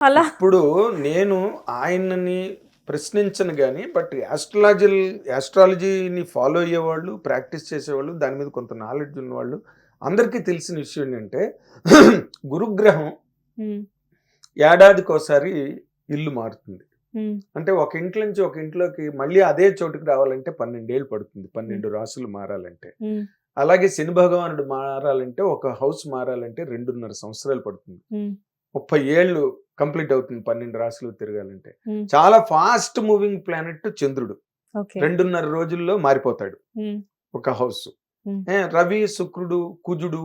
అలా ఇప్పుడు నేను ఆయనని ప్రశ్నించను గాని, బట్ యాస్ట్రాలజీని ఫాలో అయ్యేవాళ్ళు, ప్రాక్టీస్ చేసేవాళ్ళు, దాని మీద కొంత నాలెడ్జ్ ఉన్నవాళ్ళు అందరికీ తెలిసిన విషయం ఏంటంటే గురుగ్రహం హ్మ్. ఏడాదికోసారి ఇల్లు మారుతుంది. హ్మ్. అంటే ఒక ఇంట్లో నుంచి ఒక ఇంట్లోకి మళ్ళీ అదే చోటుకి రావాలంటే 12 ఏళ్ళు పడుతుంది. హ్మ్. 12 రాసులు మారాలంటే. హ్మ్. అలాగే శని భగవానుడు మారాలంటే, ఒక హౌస్ మారాలంటే 2.5 సంవత్సరాలు పడుతుంది. హ్మ్. 30 ఏళ్ళు కంప్లీట్ అవుతుంది 12 రాశులు తిరగాలంటే. హ్మ్. చాలా ఫాస్ట్ మూవింగ్ ప్లానెట్ చంద్రుడు. ఓకే. 2.5 రోజుల్లో మారిపోతాడు హ్మ్. ఒక హౌస్. హ్మ్. రవి, శుక్రుడు, కుజుడు,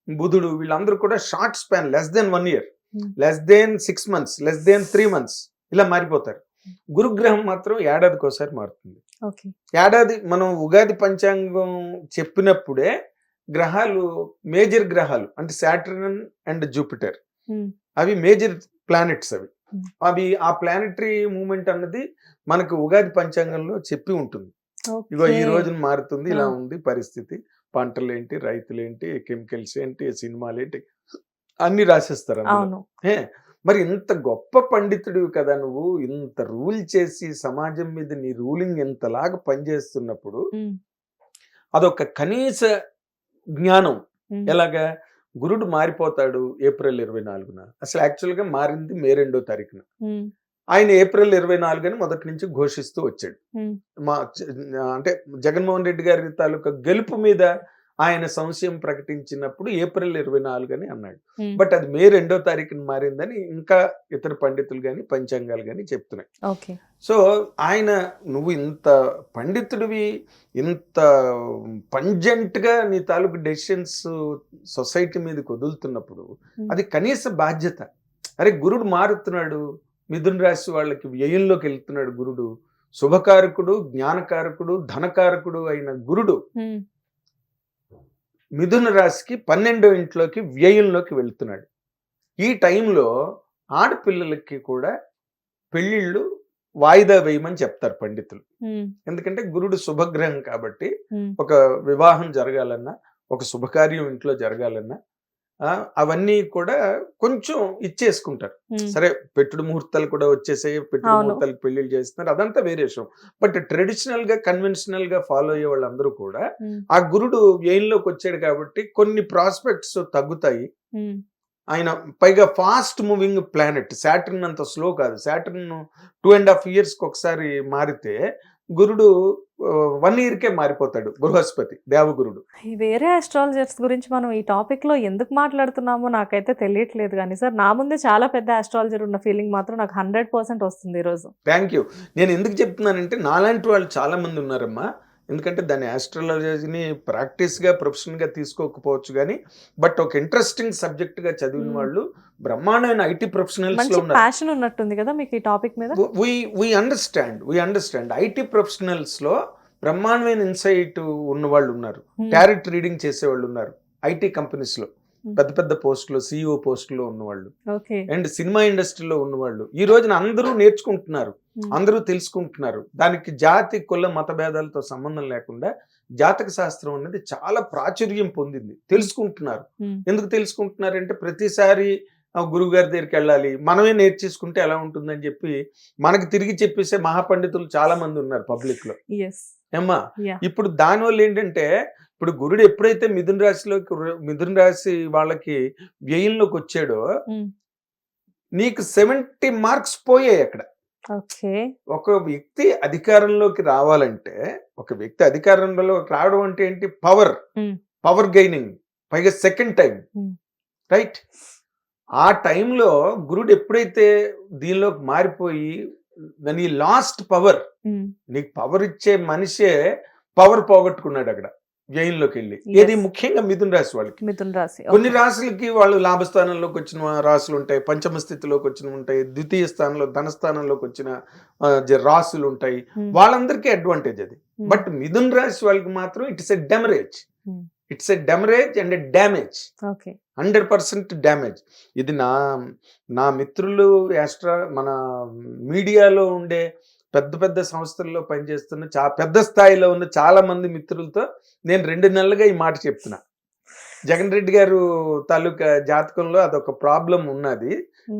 బుధుడు వీళ్ళందరూ కూడా short span less than 1 year, hmm. Less than 6 months, less than 3 months ఇలా మారిపోతారు. గురుగ్రహం మాత్రం ఏడాదికోసారి మారుతుంది. ఓకే. ఏడాది మనం ఉగాది పంచాంగం చెప్పినప్పుడే గ్రహాలు మేజర్ గ్రహాలు అంటే సాటర్న్ అండ్ జూపిటర్ హ్మ్. అవి మేజర్ ప్లానెట్స్ అవి. హ్మ్. అవి ఆ ప్లానెటరీ మూవ్‌మెంట్ అన్నది మనకు ఉగాది పంచాంగంలో చెప్పి ఉంటుంది. ఇగో ఓకే. ఈ రోజున మారుతుంది, ఆ! ఇలా ఉంది పరిస్థితి. పంటలేంటి, రైతులేంటి, కెమికల్స్ ఏంటి, సినిమాలేంటి అన్నీ రాసేస్తారు అందులో. అవును. ఏ మరి ఇంత గొప్ప పండితుడివి కదా నువ్వు. ఇంత రూల్ చేసి సమాజం మీద నీ రూలింగ్ ఇంతలాగా పనిచేస్తున్నప్పుడు హ్మ్. అదొక కనీస జ్ఞానం. హ్మ్. ఎలాగా? గురుడు మారిపోతాడు ఏప్రిల్ 24న. అసలు యాక్చువల్‌గా మారింది మే 2వ తారీఖున. హ్మ్. ఆయన ఏప్రిల్ 24 అని మొదటి నుంచి ఘోషిస్తూ వచ్చాడు. హ్మ్. మా చ అంటే జగన్మోహన్ రెడ్డి గారి తాలూకా గెలుపు మీద ఆయన సంశయం ప్రకటించినప్పుడు ఏప్రిల్ 24 అని అన్నాడు. హ్మ్. బట్ అది మే 2వ తారీఖున మారిందని ఇంకా ఇతర పండితులు గాని, పంచాంగాలు గాని చెప్తున్నాయి. ఓకే. సో, ఆయన నువ్వు ఇంత పండితుడివి, ఇంత పంజెంట్‌గా నీ తాలూకు డెసిషన్స్ సొసైటీ మీదకి వదులుతున్నప్పుడు, హ్మ్. అది కనీస బాధ్యత. అరే! గురుడు మారుతున్నాడు. మిథున రాశి వాళ్ళకి వ్యయంలోకెళ్తున్నాడు గురుడు. శుభకారకుడు, జ్ఞానకారకుడు, ధనకారకుడు అయిన గురుడు హ్మ్. మిథున రాశికి 12వ ఇంట్లోకి వ్యయంలోకి వెళ్తున్నాడు. ఈ టైంలో ఆడపిల్లలకి కూడా పెళ్ళిళ్ళు వాయిదా వేయమని చెప్తారు పండితులు. హ్మ్. ఎందుకంటే గురుడు శుభగ్రహం కాబట్టి హ్మ్. ఒక వివాహం జరగాలన్నా, ఒక శుభకార్యం ఇంట్లో జరగాలన్నా అవన్నీ కూడా కొంచెం ఇచ్చేసుకుంటారు. హ్మ్. సరే పెట్టుడు ముహూర్తాలు కూడా వచ్చేసాయి. పెట్టుడు అవును. ముహూర్తాలకు పెళ్ళిళ్ళు చేస్తున్నారు. అదంతా వేరే విషయం. బట్ ట్రెడిషనల్‌గా, కన్వెన్షనల్‌గా ఫాలో అయ్యే వాళ్ళందరూ కూడా హ్మ్. ఆ గురుడు వ్యయంలోకొచ్చాడు కాబట్టి కొన్ని ప్రాస్పెక్ట్స్ తగ్గుతాయి. హ్మ్. ఆయన పైగా ఫాస్ట్ మూవింగ్ ప్లానెట్. సాటర్న్ అంత స్లో కాదు. సాటర్న్ 2½ ఇయర్స్‌కి ఒకసారి మారితే గురుడు 1 ఇయర్‌కే మారిపోతాడు. బృహస్పతి దేవగురుడు. ఈ వేరే అస్ట్రాలజర్స్ గురించి మనం ఈ టాపిక్‌లో ఎందుకు మాట్లాడుతున్నామో నాకైతే తెలియట్లేదు గానీ సార్, నా ముందే చాలా పెద్ద అస్ట్రాలజర్ ఉన్న ఫీలింగ్ మాత్రం నాకు 100% వస్తుంది ఈరోజు. Thank you. నేను ఎందుకు చెప్తున్నానంటే నాలాంటి వాళ్ళు చాలా మంది ఉన్నారమ్మా. ఎందుకంటే దాన్ని యాస్ట్రాలజీని ప్రాక్టీస్‌గా, ప్రొఫెషన్‌గా తీసుకోకపోవచ్చు గానీ, బట్ ఒక ఇంట్రెస్టింగ్ సబ్జెక్ట్‌గా చదివిన హ్మ్. వాళ్ళు బ్రహ్మాండమైన ఐటీ ప్రొఫెషనల్స్‌లో మంచి ఉన్నారు. ప్యాషన్ ఉన్నట్టుంది గదా! మీకు ఈ టాపిక్ మీద? We understand. ఐటీ ప్రొఫెషనల్స్‌లో బ్రహ్మాండమైన ఇన్‌సైట్ ఉన్నవాళ్ళున్నారు. హ్మ్. Tarot reading చేసేవాళ్ళున్నారు. ఐటీ కంపెనీస్‌లో. హ్మ్. పెద్ద పెద్ద పోస్ట్‌లో, సీఈఓ పోస్ట్‌లో ఉన్నవాళ్ళు. ఓకే. అండ్ సినిమా ఇండస్ట్రీలో ఉన్నవాళ్ళు. ఈ రోజున అందరూ నేర్చుకుంటున్నారు. హ్మ్. అందరూ తెలుసుకుంటున్నారు. దానికి జాతి, కుల, మత భేదాలతో సంబంధం లేకుండా జాతక శాస్త్రం అనేది చాలా ప్రాచుర్యం పొందింది. హ్మ్. తెలుసుకుంటున్నారు. హ్మ్. ఎందుకు తెలుసుకుంటున్నారంటే ప్రతిసారి గురువుగారి దగ్గరికెళ్ళాలి. మనమే నేర్చేసుకుంటే ఎలా ఉంటుందని జెప్పి మనకు తిరిగి చెప్పేసే మహాపండితులు చాలా మంది ఉన్నారు పబ్లిక్‌లో. యెస్. ఏమ్మా! యాహ్! ఇప్పుడు దానివల్ల ఏంటంటే ఇప్పుడు గురుడు ఎప్పుడైతే మిథున రాశి వాళ్ళకి వ్యయంలోకొచ్చాడో హ్మ్. నీకు 70 మార్క్స్ పోయాయి అక్కడ. ఓకే. ఒక వ్యక్తి అధికారంలోకి రావాలంటే, ఒక వ్యక్తి అధికారంలోకి రావడం అంటే ఏంటి? పవర్. హ్మ్. Power gaining. పైగా సెకండ్ టైమ్. హ్మ్. రైట్? ఆ టైంలో గురుడు ఎప్పుడైతే దీనిలోకి మారిపోయి వెన్ హి లాస్ట్ పవర్, హ్మ్. నీకు పవర్ ఇచ్చే మనిషే పవర్ పోగొట్టుకున్నాడక్కడ. వ్యయంలోకెళ్ళి. ఏది యెస్. ముఖ్యంగా మిథున రాశి వాళ్ళకి. మిథున్ రాశి. కొన్ని ఓకే. రాశులకి వాళ్ళు లాభస్థానంలోకొచ్చిన రాశులుంటాయి. పంచమ స్థితిలోకొచ్చినవుంటాయి. ద్వితీయ స్థానంలో ధనస్థానంలోకొచ్చిన రాశులుంటాయి. హ్మ్. వాళ్ళందరికీ అడ్వాంటేజ్ అది. హ్మ్. బట్ మిథున రాశి వాళ్ళకి మాత్రం ఇట్స్ ఎ డెమరేజ్. హ్మ్. It's a demurrage and a damage. Okay. 100% damage. ఇది నా మిత్రులు మన మీడియాలో ఉండే పెద్ద పెద్ద సంస్థల్లో పనిచేస్తున్న పెద్ద స్థాయిలో ఉన్న చాలా మంది మిత్రులతో నేను 2 నెలలుగా ఈ మాట చెప్తున్నా. జగన్ రెడ్డి గారు తాలూకా జాతకంలో అదొక ప్రాబ్లమ్ ఉన్నది.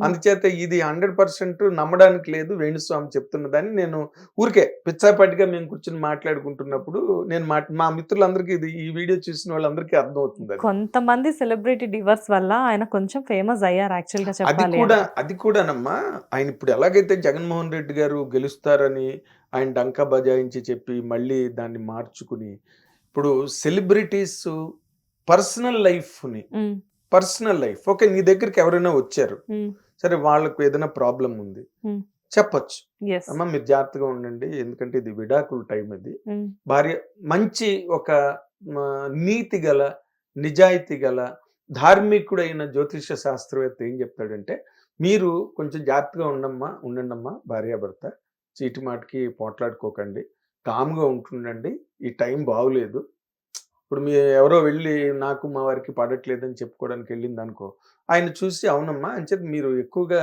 అందుచేత ఇది 100% నమ్మడానికి లేదు వేణుస్వామి చెప్తున్నదని నేను ఊరికే పిచ్చాపాటిగా మేము కూర్చొని మాట్లాడుకుంటున్నప్పుడు నేను మా మిత్రులందరికీ ఈ వీడియో చూసిన వాళ్ళందరికీ అర్థమవుతుంది. కొంతమంది సెలబ్రిటీ డివర్స్ వల్ల ఆయన కొంచెం ఫేమస్ అయ్యారు యాక్చువల్ గా చెప్పాలి. అది కూడానమ్మా, ఆయన ఇప్పుడు ఎలాగైతే జగన్మోహన్ రెడ్డి గారు గెలుస్తారని ఆయన డంకా బజాయించి చెప్పి మళ్ళీ దాన్ని మార్చుకుని ఇప్పుడు సెలబ్రిటీస్ పర్సనల్ లైఫ్ ఓకే, నీ దగ్గరికి ఎవరైనా వచ్చారు, సరే వాళ్ళకు ఏదైనా ప్రాబ్లం ఉంది చెప్పొచ్చు, అమ్మ మీరు జాగ్రత్తగా ఉండండి ఎందుకంటే ఇది విడాకుల టైం, ఇది భార్య మంచి ఒక నీతి గల నిజాయితీ గల ధార్మికుడైన జ్యోతిష శాస్త్రవేత్త ఏం చెప్తాడంటే మీరు కొంచెం జాగ్రత్తగా ఉండండమ్మా భార్యాభర్త, చీటి మాటికి పోట్లాడుకోకండి, కామ్గా ఉంటుండండి, ఈ టైం బాగులేదు. ఇప్పుడు మీ ఎవరో వెళ్ళి నాకు మా వారికి పడట్లేదని చెప్పుకోవడానికి వెళ్ళింది అనుకో, ఆయన చూసి అవునమ్మా అని చెప్పి మీరు ఎక్కువగా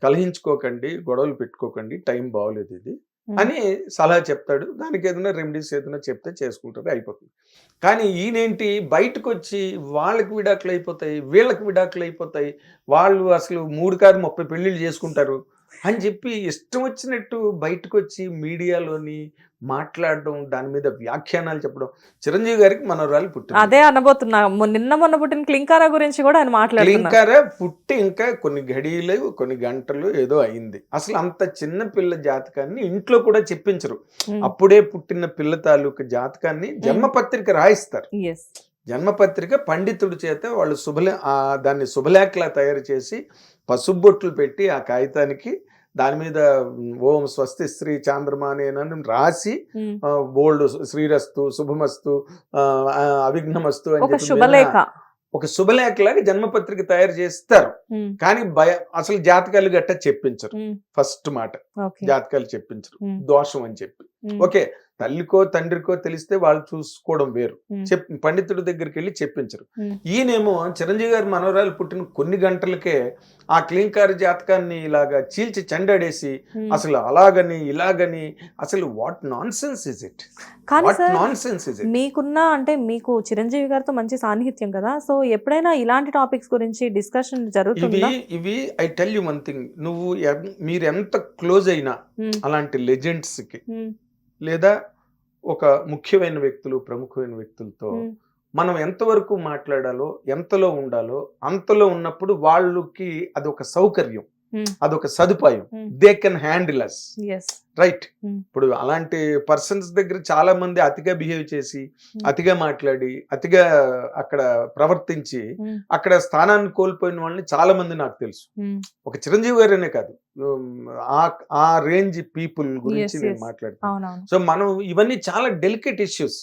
కలహించుకోకండి, గొడవలు పెట్టుకోకండి, టైం బాగోలేదు ఇది అని సలహా చెప్తాడు. దానికి ఏదైనా రెమెడీస్ ఏదైనా చెప్తే చేసుకుంటారు, అయిపోతుంది. కానీ ఈయనేంటి బయటకు వచ్చి వాళ్ళకి విడాకులు అయిపోతాయి, వీళ్ళకి విడాకులు అయిపోతాయి, వాళ్ళు అసలు 3-30 పెళ్ళిళ్ళు చేసుకుంటారు అని చెప్పి ఇష్టం వచ్చినట్టు బయటకు వచ్చి మీడియాలోని మాట్లాడడం, దాని మీద వ్యాఖ్యానాలు చెప్పడం. చిరంజీవి గారికి మనవరాలు పుట్టింది, అదే అనబోతున్నా, మొన్న పుట్టిన క్లింకారా గురించి కూడా ఆయన మాట్లాడుతున్నారు. క్లింకారా పుట్టి ఇంకా కొన్ని ఘడియలు కొన్ని గంటలు ఏదో అయింది. అసలు అంత చిన్న పిల్ల జాతకాన్ని ఇంట్లో కూడా చెప్పించరు. అప్పుడే పుట్టిన పిల్ల తాలూకు జాతకాన్ని జన్మపత్రిక రాయిస్తారు. జన్మపత్రిక పండితుడి చేత వాళ్ళు దాన్ని శుభలేఖలా తయారు చేసి పసుబొట్లు పెట్టి ఆ కాగితానికి దాని మీద ఓం స్వస్తి శ్రీ చాంద్రమానేనని రాసి బోల్డ్ శ్రీరస్తు శుభమస్తు అవిఘ్నమస్తు అని చెప్పి ఒక శుభలేఖలాగా జన్మపత్రిక తయారు చేస్తారు. కానీ అసలు జాతకాలు గట్ట చెప్పించరు. ఫస్ట్ మాట జాతకాలు చెప్పించరు, దోషం అని చెప్పి. ఓకే, తల్లికో తండ్రికో తెలిస్తే వాళ్ళు చూసుకోవడం వేరు, పండితుడి దగ్గరికి వెళ్ళి చెప్పించరు. ఈయనేమో చిరంజీవి గారి మనవరాలు పుట్టిన కొన్ని గంటలకే ఆ క్లీంకార జాతకాన్ని ఇలాగా చీల్చి చెండాడేసి అసలు అలాగని ఇలాగని, అసలు what non sense is it? మీకున్న అంటే మీకు చిరంజీవి గారితో మంచి సాన్నిహిత్యం కదా, సో ఎప్పుడైనా ఇలాంటి టాపిక్స్ గురించి డిస్కషన్ జరుగుతుందా? ఇవి I tell you one thing, మీరు ఎంత క్లోజ్ అయినా అలాంటి లెజెండ్స్ కి లేదా ఒక ముఖ్యమైన వ్యక్తులు ప్రముఖమైన వ్యక్తులతో మనం ఎంతవరకు మాట్లాడాలో ఎంతలో ఉండాలో అంతలో ఉన్నప్పుడు వాళ్ళకి అదొక సౌకర్యం, అదొక సదుపాయం. They can handle us, right? ఇప్పుడు అలాంటి పర్సన్స్ దగ్గర చాలా మంది అతిగా బిహేవ్ చేసి అతిగా మాట్లాడి అతిగా అక్కడ ప్రవర్తించి అక్కడ స్థానాన్ని కోల్పోయిన వాళ్ళని చాలా మంది నాకు తెలుసు. ఒక చిరంజీవి గారనే కాదు, ఆ రేంజ్ పీపుల్ గురించి నేను మాట్లాడుతాను. సో మనం ఇవన్నీ చాలా డెలికేట్ ఇష్యూస్.